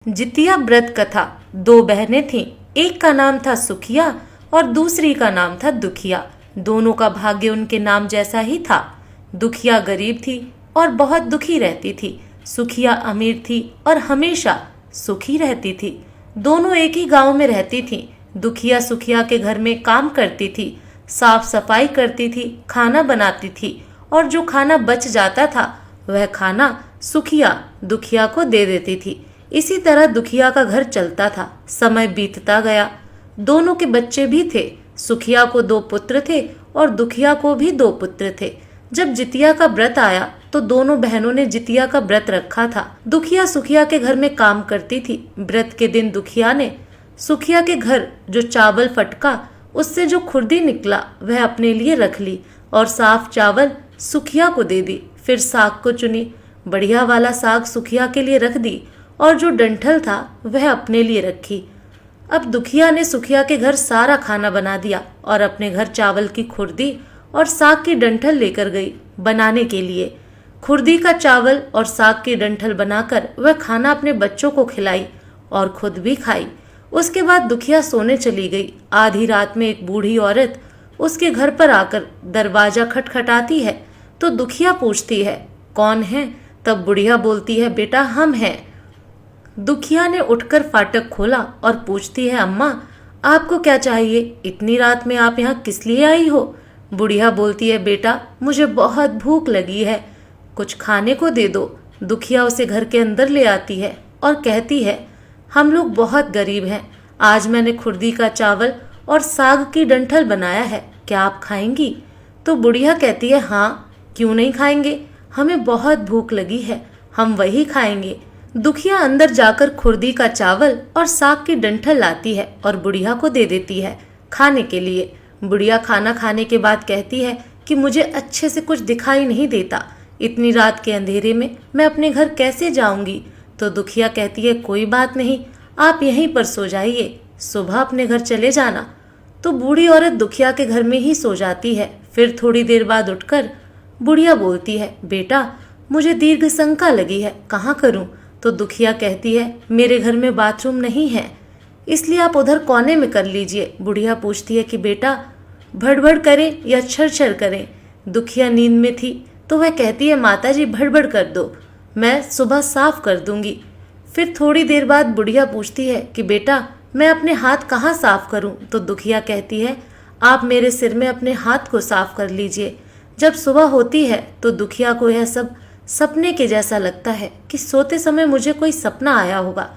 जितिया व्रत कथा। दो बहनें थीं, एक का नाम था सुखिया और दूसरी का नाम था दुखिया। दोनों का भाग्य उनके नाम जैसा ही था। दुखिया गरीब थी और बहुत दुखी रहती थी। सुखिया अमीर थी और हमेशा सुखी रहती थी। दोनों एक ही गांव में रहती थीं। दुखिया सुखिया के घर में काम करती थी, साफ सफाई करती थी, खाना बनाती थी और जो खाना बच जाता था वह खाना सुखिया दुखिया को दे देती थी। इसी तरह दुखिया का घर चलता था। समय बीतता गया। दोनों के बच्चे भी थे। सुखिया को 2 पुत्र थे और दुखिया को भी 2 पुत्र थे। जब जितिया का व्रत आया तो दोनों बहनों ने जितिया का व्रत रखा था। दुखिया सुखिया के घर में काम करती थी। व्रत के दिन दुखिया ने सुखिया के घर जो चावल फटका उससे जो खुर्दी निकला वह अपने लिए रख ली और साफ चावल सुखिया को दे दी। फिर साग को चुनी। बढ़िया वाला साग सुखिया के लिए रख दी और जो डंठल था वह अपने लिए रखी। अब दुखिया ने सुखिया के घर सारा खाना बना दिया और अपने घर चावल की खुर्दी और साग की डंठल लेकर गई बनाने के लिए। खुर्दी का चावल और साग की डंठल बनाकर वह खाना अपने बच्चों को खिलाई और खुद भी खाई। उसके बाद दुखिया सोने चली गई। आधी रात में एक बूढ़ी औरत उसके घर पर आकर दरवाजा खटखटाती है तो दुखिया पूछती है, कौन है? तब बुढ़िया बोलती है, बेटा हम हैं। दुखिया ने उठकर फाटक खोला और पूछती है, अम्मा आपको क्या चाहिए? इतनी रात में आप यहाँ किस लिए आई हो? बुढ़िया बोलती है, बेटा मुझे बहुत भूख लगी है, कुछ खाने को दे दो। दुखिया उसे घर के अंदर ले आती है और कहती है, हम लोग बहुत गरीब हैं, आज मैंने खुर्दी का चावल और साग की डंठल बनाया है, क्या आप खाएंगी? तो बुढ़िया कहती है, हाँ क्यों नहीं खाएंगे, हमें बहुत भूख लगी है, हम वही खाएंगे। दुखिया अंदर जाकर खुर्दी का चावल और साग की डंठल लाती है और बुढ़िया को दे देती है खाने के लिए। बुढ़िया खाना खाने के बाद कहती है कि मुझे अच्छे से कुछ दिखाई नहीं देता, इतनी रात के अंधेरे में मैं अपने घर कैसे जाऊंगी? तो दुखिया कहती है, कोई बात नहीं, आप यहीं पर सो जाइए, सुबह अपने घर चले जाना। तो बूढ़ी औरत दुखिया के घर में ही सो जाती है। फिर थोड़ी देर बाद उठकर बुढ़िया बोलती है, बेटा मुझे दीर्घ शंका लगी है, कहाँ करूं? तो दुखिया कहती है, मेरे घर में बाथरूम नहीं है, इसलिए आप उधर कोने में कर लीजिए। बुढ़िया पूछती है कि बेटा भड़बड़ करें या छरछर करें? दुखिया नींद में थी तो वह कहती है, माता जी भड़बड़ कर दो, मैं सुबह साफ कर दूंगी। फिर थोड़ी देर बाद बुढ़िया पूछती है कि बेटा मैं अपने हाथ कहाँ साफ करूं? तो दुखिया कहती है, आप मेरे सिर में अपने हाथ को साफ कर लीजिए। जब सुबह होती है तो दुखिया को यह सब सपने के जैसा लगता है कि सोते समय मुझे कोई सपना आया होगा।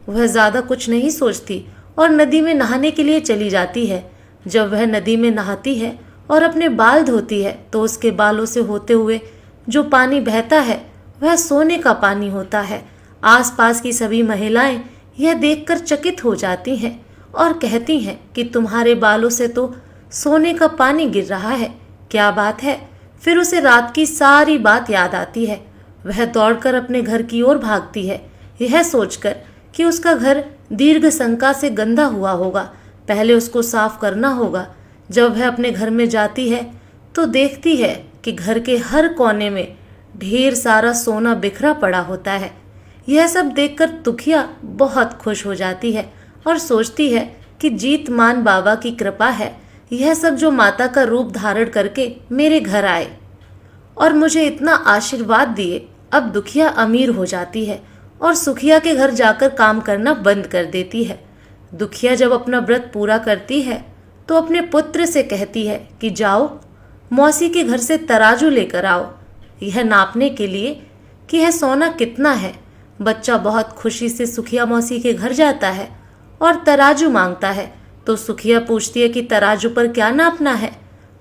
वह ज्यादा कुछ नहीं सोचती और नदी में नहाने के लिए चली जाती है। जब वह नदी में नहाती है और अपने बाल धोती है तो उसके बालों से होते हुए जो पानी बहता है वह सोने का पानी होता है। आसपास की सभी महिलाएं यह देखकर चकित हो जाती हैं और कहती हैं कि तुम्हारे बालों से तो सोने का पानी गिर रहा है, क्या बात है? फिर उसे रात की सारी बात याद आती है। वह दौड़कर अपने घर की ओर भागती है, यह सोचकर कि उसका घर दीर्घ शंका से गंदा हुआ होगा, पहले उसको साफ करना होगा। जब वह अपने घर में जाती है तो देखती है कि घर के हर कोने में ढेर सारा सोना बिखरा पड़ा होता है। यह सब देखकर दुखिया बहुत खुश हो जाती है और सोचती है कि जीतमान बाबा की कृपा है, यह सब जो माता का रूप धारण करके मेरे घर आए और मुझे इतना आशीर्वाद दिए। अब दुखिया अमीर हो जाती है और सुखिया के घर जाकर काम करना बंद कर देती है। दुखिया जब अपना व्रत पूरा करती है तो अपने पुत्र से कहती है कि जाओ मौसी के घर से तराजू लेकर आओ, यह नापने के लिए कि यह सोना कितना है। बच्चा बहुत खुशी से सुखिया मौसी के घर जाता है और तराजू मांगता है। तो सुखिया पूछती है कि तराजू पर क्या नापना है?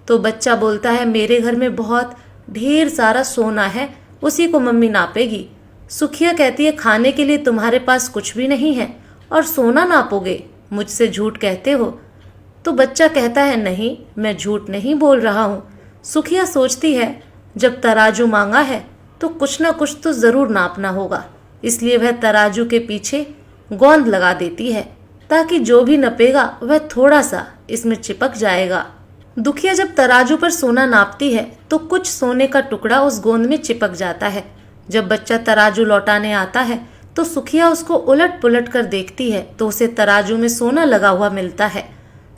तो बच्चा बोलता है, मेरे घर में बहुत ढेर सारा सोना है, उसी को मम्मी नापेगी। सुखिया कहती है, खाने के लिए तुम्हारे पास कुछ भी नहीं है और सोना नापोगे, मुझसे झूठ कहते हो? तो बच्चा कहता है, नहीं मैं झूठ नहीं बोल रहा हूँ। सुखिया सोचती है जब तराजू मांगा है तो कुछ ना कुछ तो जरूर नापना होगा, इसलिए वह तराजू के पीछे गोंद लगा देती है ताकि जो भी नपेगा वह थोड़ा सा इसमें चिपक जाएगा। दुखिया जब तराजू पर सोना नापती है तो कुछ सोने का टुकड़ा उस गोंद में चिपक जाता है। जब बच्चा तराजू लौटाने आता है तो सुखिया उसको उलट पुलट कर देखती है तो उसे तराजू में सोना लगा हुआ मिलता है।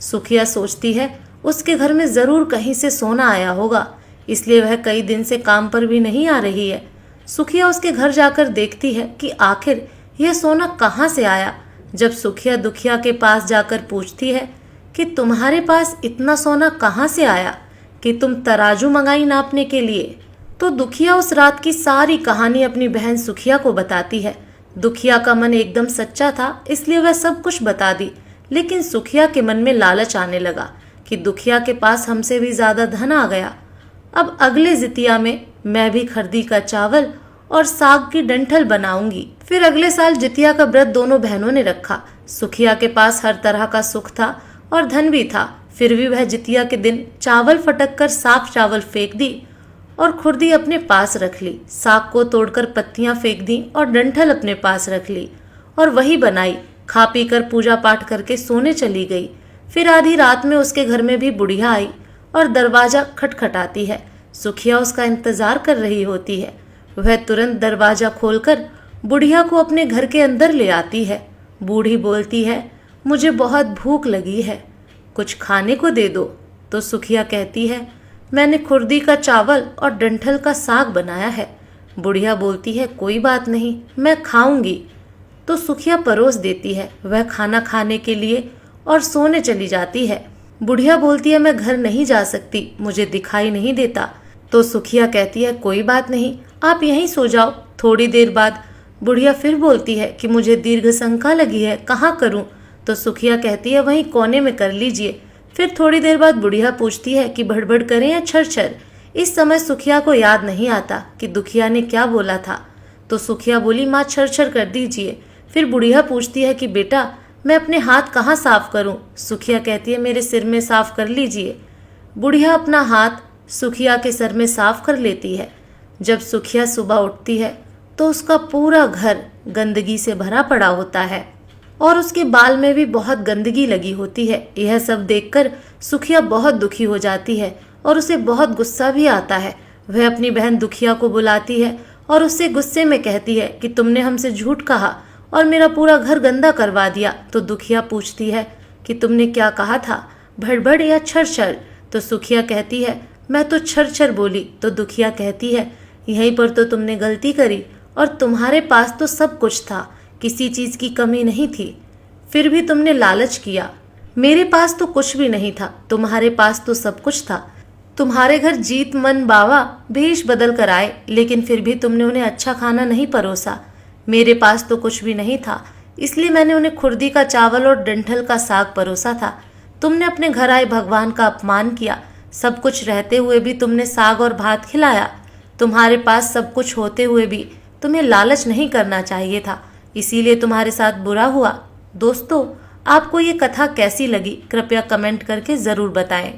सुखिया सोचती है उसके घर में जरूर कहीं से सोना आया होगा, इसलिए वह कई दिन से काम पर भी नहीं आ रही है। सुखिया उसके घर जाकर देखती है कि आखिर यह सोना कहाँ से आया। जब सुखिया दुखिया के पास जाकर पूछती है कि तुम्हारे पास इतना सोना कहाँ से आया कि तुम तराजू मंगाई नापने के लिए, तो दुखिया उस रात की सारी कहानी अपनी बहन सुखिया को बताती है। दुखिया का मन एकदम सच्चा था, इसलिए वह सब कुछ बता दी। लेकिन सुखिया के मन में लालच आने लगा कि दुखिया के पास हमसे भी ज्यादा धन आ गया। अब अगले जितिया में मैं भी खरदी का चावल और साग की डंठल बनाऊंगी। फिर अगले साल जितिया का व्रत दोनों बहनों ने रखा। सुखिया के पास हर तरह का सुख था और धन भी था, फिर भी वह जितिया के दिन चावल फटक कर साफ चावल फेंक दी और खुरदी अपने पास रख ली। साग को तोड़कर पत्तियां फेंक दी और डंठल अपने पास रख ली और वही बनाई। खा पी कर पूजा पाठ करके सोने चली गई। फिर आधी रात में उसके घर में भी बुढ़िया आई और दरवाजा खटखटाती है। सुखिया उसका इंतजार कर रही होती है। वह तुरंत दरवाजा खोलकर बुढ़िया को अपने घर के अंदर ले आती है। बूढ़ी बोलती है, मुझे बहुत भूख लगी है, कुछ खाने को दे दो। तो सुखिया कहती है, मैंने खुरदी का चावल और डंठल का साग बनाया है। बुढ़िया बोलती है, कोई बात नहीं, मैं खाऊंगी। तो सुखिया परोस देती है। वह खाना खाने के लिए और सोने चली जाती है। बुढ़िया बोलती है, मैं घर नहीं जा सकती, मुझे दिखाई नहीं देता। तो सुखिया कहती है, कोई बात नहीं, आप यहीं सो जाओ। थोड़ी देर बाद बुढ़िया फिर बोलती है कि मुझे दीर्घ शंका लगी है, कहाँ करूं? तो सुखिया कहती है, वहीं कोने में कर लीजिए। फिर थोड़ी देर बाद बुढ़िया पूछती है कि भड़बड़ करें या छरछर। इस समय सुखिया को याद नहीं आता कि दुखिया ने क्या बोला था। तो सुखिया बोली, माँ छरछर कर दीजिए। फिर बुढ़िया पूछती है कि बेटा मैं अपने हाथ कहाँ साफ करूं? सुखिया कहती है, मेरे सिर में साफ कर लीजिए। बुढ़िया अपना हाथ सुखिया के सर में साफ कर लेती है। जब सुखिया सुबह उठती है तो उसका पूरा घर गंदगी से भरा पड़ा होता है और उसके बाल में भी बहुत गंदगी लगी होती है। यह सब देखकर सुखिया बहुत दुखी हो जाती है और उसे बहुत गुस्सा भी आता है। वह अपनी बहन दुखिया को बुलाती है और उससे गुस्से में कहती है कि तुमने हमसे झूठ कहा और मेरा पूरा घर गंदा करवा दिया। तो दुखिया पूछती है कि तुमने क्या कहा था, भड़बड़ या छरछर? तो सुखिया कहती है, मैं तो छरछर बोली। तो दुखिया कहती है, यहीं पर तो तुमने गलती करी और तुम्हारे पास तो सब कुछ था, किसी चीज की कमी नहीं थी, फिर भी तुमने लालच किया। मेरे पास तो कुछ भी नहीं था, तुम्हारे पास तो सब कुछ था। तुम्हारे घर जीत मन बावा भेष बदल कर आए, लेकिन फिर भी तुमने उन्हें अच्छा खाना नहीं परोसा। मेरे पास तो कुछ भी नहीं था, इसलिए मैंने उन्हें खुरदी का चावल और डंठल का साग परोसा था। तुमने अपने घर आए भगवान का अपमान किया। सब कुछ रहते हुए भी तुमने साग और भात खिलाया। तुम्हारे पास सब कुछ होते हुए भी तुम्हें लालच नहीं करना चाहिए था, इसीलिए तुम्हारे साथ बुरा हुआ। दोस्तों, आपको ये कथा कैसी लगी कृपया कमेंट करके ज़रूर बताएं।